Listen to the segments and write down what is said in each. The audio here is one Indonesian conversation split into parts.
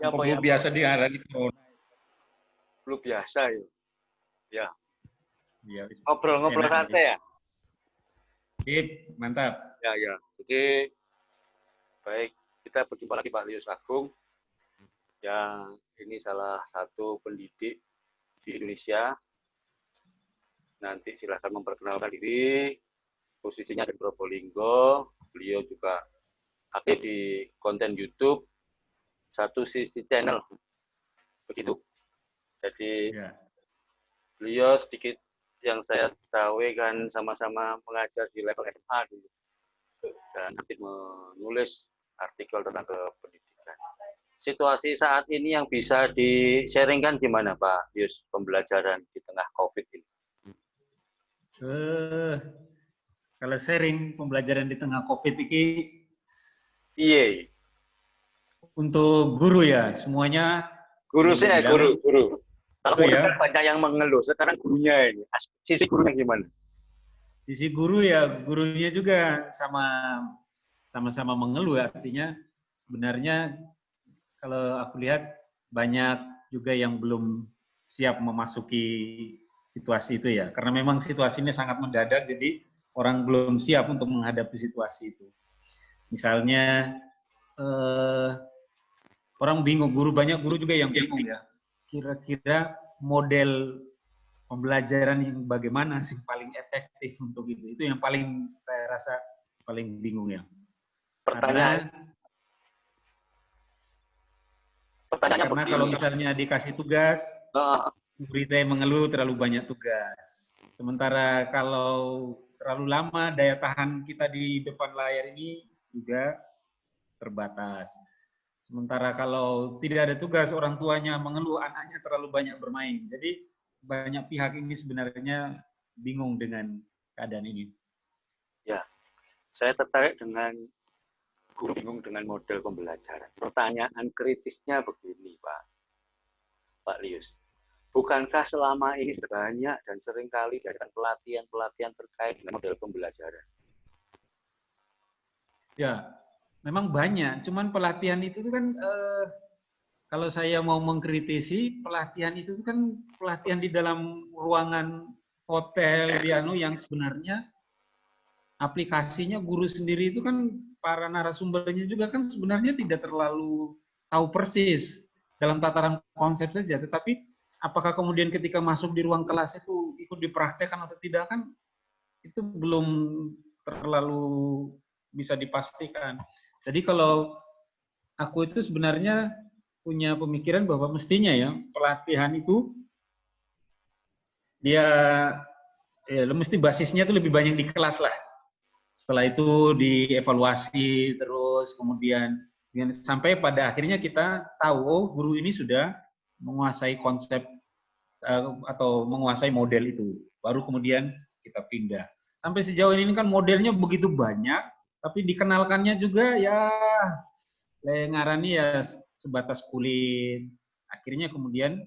Ya, Apa flu biasa diarani corona. Flu biasa ya. Ya. Iya. Ngobrol-ngobrol santai ya. Sip, mantap. Ya, ya. Jadi baik, kita berjumpa lagi Pak Lius Agung. Yang ini salah satu pendidik di Indonesia. Nanti silahkan memperkenalkan diri. Posisinya di Probolinggo. Beliau juga aktif di konten YouTube. Satu sisi channel. Begitu. Jadi beliau sedikit yang saya tahu kan sama-sama mengajar di level SMA dulu. Dan aktif menulis artikel tentang kependidikan. Situasi saat ini yang bisa di-sharingkan gimana Pak Yus, pembelajaran di tengah COVID ini? Kalau sharing pembelajaran di tengah COVID ini, iya. Untuk guru ya, semuanya. Guru sih, guru. Kalau ya. banyak yang mengeluh, sekarang gurunya ini, sisi gurunya gimana? Sisi guru ya, gurunya juga sama-sama mengeluh, artinya sebenarnya kalau aku lihat banyak juga yang belum siap memasuki situasi itu ya, karena memang situasinya sangat mendadak, jadi orang belum siap untuk menghadapi situasi itu. Misalnya orang bingung, banyak guru juga yang bingung ya, kira-kira model pembelajaran yang bagaimana sih paling efektif untuk itu yang paling saya rasa paling bingung ya. Karena kalau misalnya dikasih tugas, muridnya yang mengeluh terlalu banyak tugas. Sementara kalau terlalu lama, daya tahan kita di depan layar ini juga terbatas. Sementara kalau tidak ada tugas, orang tuanya mengeluh, anaknya terlalu banyak bermain. Jadi banyak pihak ini sebenarnya bingung dengan keadaan ini. Ya, saya tertarik dengan guru bingung dengan model pembelajaran. Pertanyaan kritisnya begini, Pak Lius. Bukankah selama ini banyak dan seringkali diadakan pelatihan-pelatihan terkait dengan model pembelajaran? Ya, memang banyak. Cuman pelatihan itu kan, kalau saya mau mengkritisi, pelatihan itu kan pelatihan di dalam ruangan hotel, yang sebenarnya aplikasinya guru sendiri itu kan, para narasumbernya juga kan sebenarnya tidak terlalu tahu persis dalam tataran konsep saja, tetapi apakah kemudian ketika masuk di ruang kelas itu ikut dipraktekkan atau tidak kan itu belum terlalu bisa dipastikan. Jadi kalau aku itu sebenarnya punya pemikiran bahwa mestinya ya pelatihan itu dia mesti basisnya itu lebih banyak di kelas lah. Setelah itu dievaluasi terus, kemudian sampai pada akhirnya kita tahu, oh guru ini sudah menguasai konsep atau menguasai model itu. Baru kemudian kita pindah. Sampai sejauh ini kan modelnya begitu banyak, tapi dikenalkannya juga ya ngarani ya sebatas kulit. Akhirnya kemudian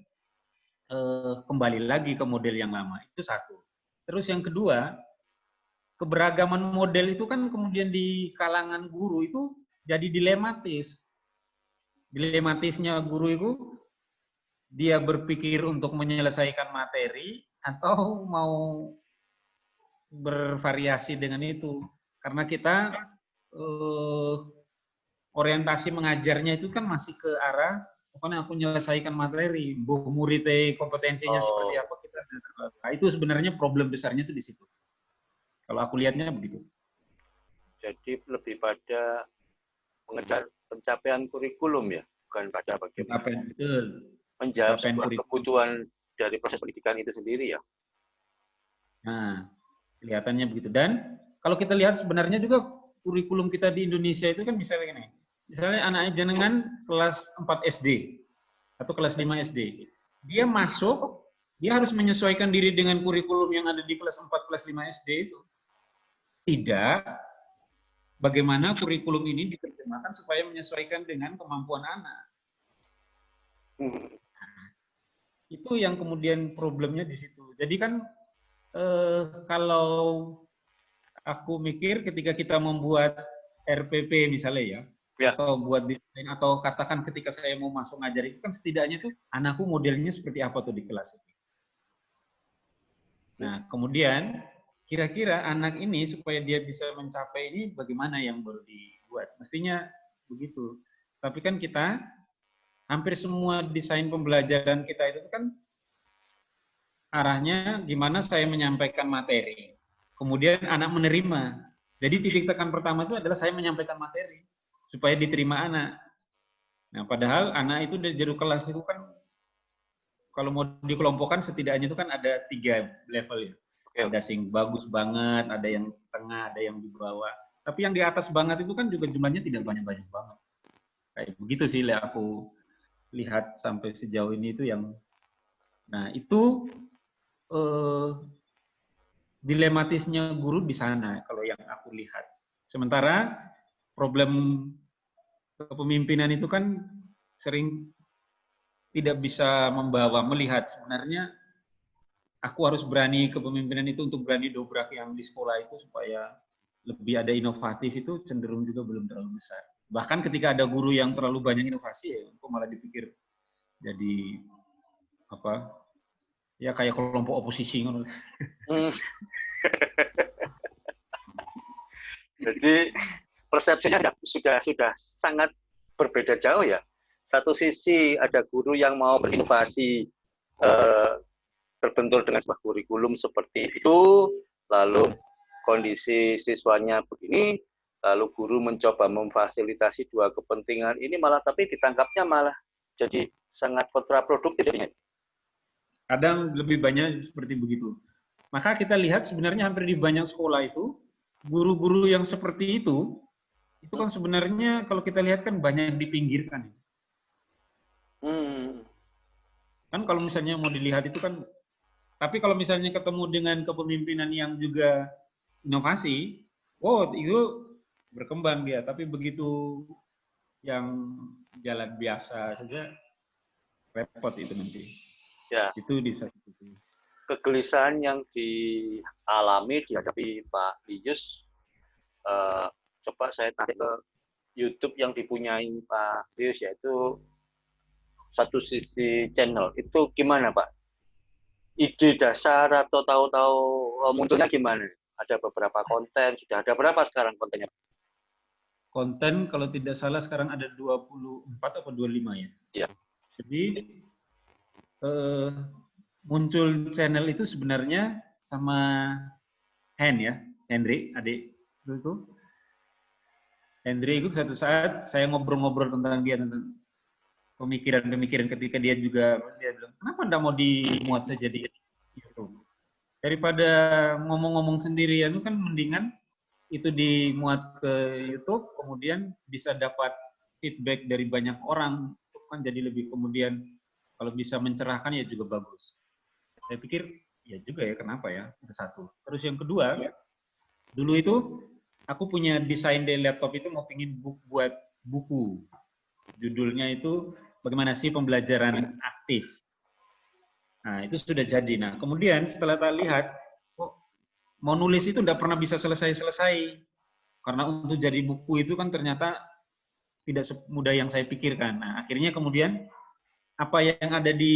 kembali lagi ke model yang lama. Itu satu. Terus yang kedua, keberagaman model itu kan kemudian di kalangan guru itu jadi dilematis. Dilematisnya guru itu, dia berpikir untuk menyelesaikan materi atau mau bervariasi dengan itu. Karena kita orientasi mengajarnya itu kan masih ke arah pokoknya aku menyelesaikan materi, muridnya kompetensinya seperti apa kita. Nah, itu sebenarnya problem besarnya itu di situ. Kalau aku lihatnya begitu. Jadi lebih pada mengejar pencapaian kurikulum ya, bukan pada bagaimana menjawab sebuah kebutuhan dari proses pendidikan itu sendiri ya. Nah, kelihatannya begitu. Dan kalau kita lihat sebenarnya juga kurikulum kita di Indonesia itu kan misalnya gini. Misalnya anaknya jenengan kelas 4 SD atau kelas 5 SD. Dia masuk, dia harus menyesuaikan diri dengan kurikulum yang ada di kelas 4, kelas 5 SD itu. Tidak, bagaimana kurikulum ini diterjemahkan supaya menyesuaikan dengan kemampuan anak. Nah, itu yang kemudian problemnya di situ. Jadi kan kalau aku mikir ketika kita membuat RPP misalnya ya, Ya. atau buat desain, atau katakan ketika saya mau masuk ngajar itu kan setidaknya tuh anakku modelnya seperti apa tuh di kelas itu. Nah, kemudian kira-kira anak ini supaya dia bisa mencapai ini bagaimana yang baru dibuat? Mestinya begitu. Tapi kan kita hampir semua desain pembelajaran kita itu kan arahnya gimana saya menyampaikan materi. Kemudian anak menerima. Jadi titik tekan pertama itu adalah saya menyampaikan materi supaya diterima anak. Nah, padahal anak itu dari jadul kelas itu kan kalau mau dikelompokkan setidaknya itu kan ada 3 level ya. Ada sing bagus banget, ada yang tengah, ada yang di bawah. Tapi yang di atas banget itu kan juga jumlahnya tidak banyak-banyak banget. Kayak begitu sih aku lihat sampai sejauh ini itu yang, nah itu dilematisnya guru di sana kalau yang aku lihat. Sementara problem kepemimpinan itu kan sering tidak bisa melihat sebenarnya aku harus berani kepemimpinan itu untuk berani dobrak yang di sekolah itu supaya lebih ada inovatif itu cenderung juga belum terlalu besar. Bahkan ketika ada guru yang terlalu banyak inovasi ya, aku malah dipikir jadi apa? Ya kayak kelompok oposisi. Jadi persepsinya sudah sangat berbeda jauh ya. Satu sisi ada guru yang mau berinovasi, terbentur dengan sebuah kurikulum seperti itu, lalu kondisi siswanya begini, lalu guru mencoba memfasilitasi dua kepentingan ini malah tapi ditangkapnya malah jadi sangat kontraproduktif jadinya. Kadang lebih banyak seperti begitu. Maka kita lihat sebenarnya hampir di banyak sekolah itu, guru-guru yang seperti itu kan sebenarnya kalau kita lihat kan banyak yang dipinggirkan. Kan kalau misalnya mau dilihat itu kan, tapi kalau misalnya ketemu dengan kepemimpinan yang juga inovasi, oh itu berkembang dia. Tapi begitu yang jalan biasa saja, repot itu nanti. Ya. Itu di satu sisi. Kegelisahan yang dialami dihadapi Pak Lius, coba saya tarik ke YouTube yang dipunyai Pak Lius, yaitu satu sisi channel. Itu gimana Pak? Ide dasar atau tahu-tahu munculnya gimana? Ada beberapa konten, sudah ada berapa sekarang kontennya? Konten kalau tidak salah sekarang ada 24 atau 25 ya. Iya. Jadi muncul channel itu sebenarnya sama Hendrik, adik itu. Hendrik itu satu saat saya ngobrol-ngobrol tentang dia, tentang pemikiran-pemikiran ketika dia bilang, kenapa enggak mau dimuat saja di YouTube? Daripada ngomong-ngomong sendirian itu kan mendingan itu dimuat ke YouTube, kemudian bisa dapat feedback dari banyak orang, itu kan jadi lebih, kemudian kalau bisa mencerahkan ya juga bagus. Saya pikir ya juga ya, kenapa ya, itu satu. Terus yang kedua, dulu itu aku punya desain di laptop itu mau pingin buat buku. Judulnya itu bagaimana sih pembelajaran aktif. Nah itu sudah jadi. Nah kemudian setelah tak lihat, kok mau nulis itu tidak pernah bisa selesai-selesai. Karena untuk jadi buku itu kan ternyata tidak semudah yang saya pikirkan. Nah akhirnya kemudian apa yang ada di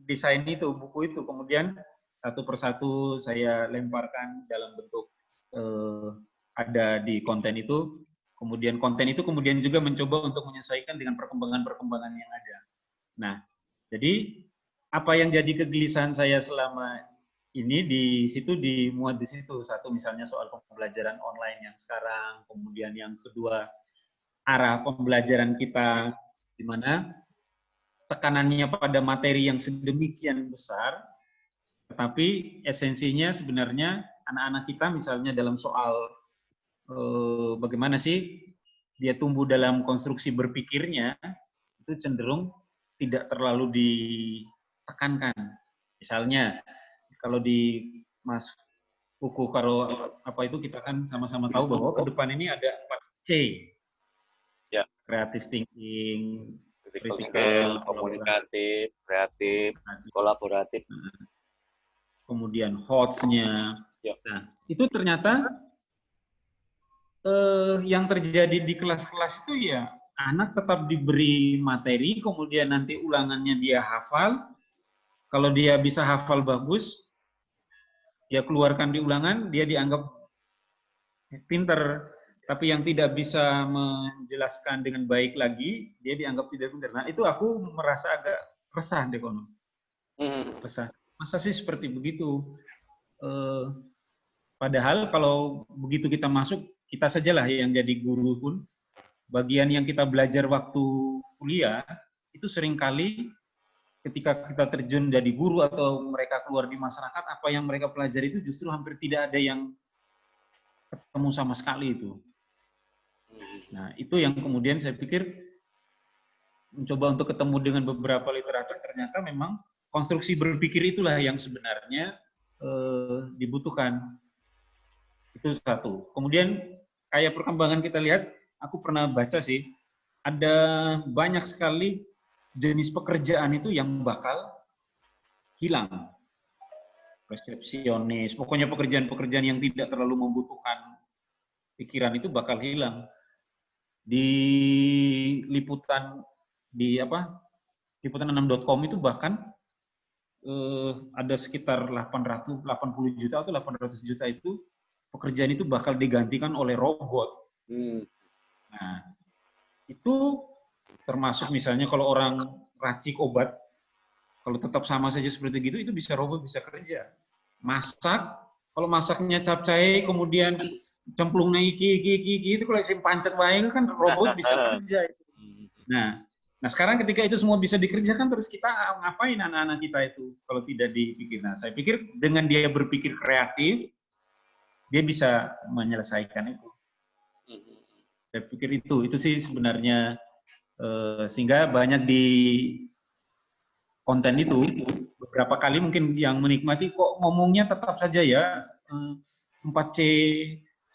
desain itu, buku itu, kemudian satu persatu saya lemparkan dalam bentuk ada di konten itu, kemudian konten itu kemudian juga mencoba untuk menyesuaikan dengan perkembangan-perkembangan yang ada. Nah, jadi apa yang jadi kegelisahan saya selama ini di situ dimuat di situ. Satu misalnya soal pembelajaran online yang sekarang, kemudian yang kedua arah pembelajaran kita di mana tekanannya pada materi yang sedemikian besar, tetapi esensinya sebenarnya anak-anak kita misalnya dalam soal bagaimana sih dia tumbuh dalam konstruksi berpikirnya, itu cenderung tidak terlalu ditekankan. Misalnya kalau di Mas buku karo apa itu kita kan sama-sama tahu bahwa ke depan ini ada 4C. Ya. Creative thinking, critical, komunikatif, kreatif, kolaboratif. Kemudian HOTS-nya. Ya. Nah, itu ternyata yang terjadi di kelas-kelas itu ya anak tetap diberi materi, kemudian nanti ulangannya dia hafal. Kalau dia bisa hafal bagus, ya keluarkan di ulangan, dia dianggap pinter. Tapi yang tidak bisa menjelaskan dengan baik lagi, dia dianggap tidak pinter. Nah itu aku merasa agak resah deh, Kono. Resah. Masa sih seperti begitu? Padahal kalau begitu kita masuk, kita sajalah yang jadi guru pun, bagian yang kita belajar waktu kuliah, itu seringkali ketika kita terjun jadi guru atau mereka keluar di masyarakat, apa yang mereka pelajari itu justru hampir tidak ada yang ketemu sama sekali itu. Nah, itu yang kemudian saya pikir mencoba untuk ketemu dengan beberapa literatur, ternyata memang konstruksi berpikir itulah yang sebenarnya dibutuhkan. Itu satu. Kemudian kayak perkembangan kita lihat, aku pernah baca sih, ada banyak sekali jenis pekerjaan itu yang bakal hilang. Resepsionis, pokoknya pekerjaan-pekerjaan yang tidak terlalu membutuhkan pikiran itu bakal hilang. Di liputan di liputan6.com itu bahkan ada sekitar 80 juta atau 800 juta itu pekerjaan itu bakal digantikan oleh robot. Nah, itu termasuk misalnya kalau orang racik obat, kalau tetap sama saja seperti itu bisa robot bisa kerja. Masak, kalau masaknya capcay, kemudian cemplung iki itu kalau sim pancet wae kan robot bisa kerja. Nah, sekarang ketika itu semua bisa dikerjakan, terus kita ngapain anak-anak kita itu kalau tidak dipikir? Nah, saya pikir dengan dia berpikir kreatif, dia bisa menyelesaikan itu. Saya pikir itu sih sebenarnya sehingga banyak di konten itu beberapa kali mungkin yang menikmati kok ngomongnya tetap saja ya 4C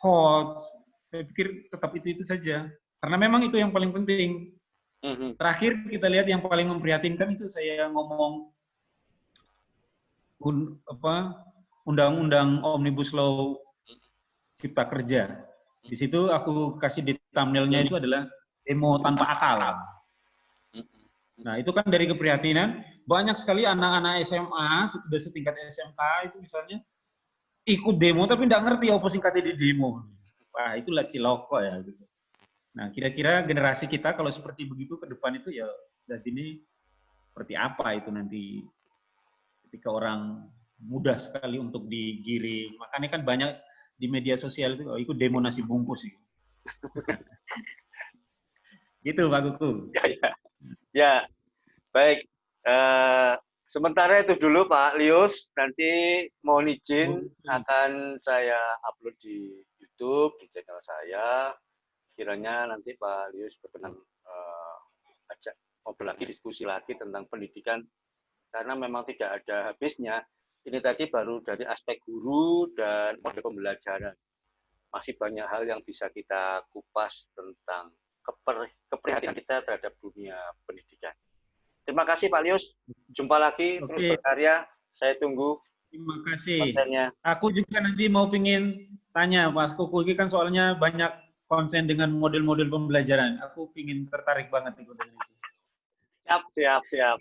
hot. Saya pikir tetap itu saja karena memang itu yang paling penting. Terakhir kita lihat yang paling memprihatinkan itu saya ngomong undang-undang Omnibus Law Cipta Kerja. Di situ aku kasih di thumbnail-nya itu adalah demo tanpa akal. Nah, itu kan dari keprihatinan, banyak sekali anak-anak SMA, sudah setingkat SMK itu misalnya, ikut demo tapi tidak ngerti apa singkatnya di demo. Wah, itulah ciloko ya. Gitu. Nah, kira-kira generasi kita kalau seperti begitu ke depan itu ya, dan ini seperti apa itu nanti ketika orang mudah sekali untuk digiring. Makanya kan banyak di media sosial itu, ikut demo nasi bungkus. Gitu, Pak Kuku. Ya, baik. Sementara itu dulu Pak Lius, nanti mohon izin akan saya upload di YouTube, di channel saya. Kiranya nanti Pak Lius berkenan ajak ngobrol lagi, diskusi lagi tentang pendidikan, karena memang tidak ada habisnya. Ini tadi baru dari aspek guru dan model pembelajaran. Masih banyak hal yang bisa kita kupas tentang keprihatinan kita terhadap dunia pendidikan. Terima kasih Pak Lius. Jumpa lagi, terus berkarya. Saya tunggu. Terima kasih. Kontennya. Aku juga nanti mau pingin tanya Mas Kuku, ini kan soalnya banyak konsen dengan model-model pembelajaran. Aku pingin tertarik banget nih dengan itu. Siap.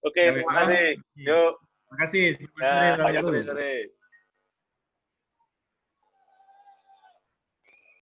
Oke, terima kasih. Yuk. Terima kasih. Selamat sore.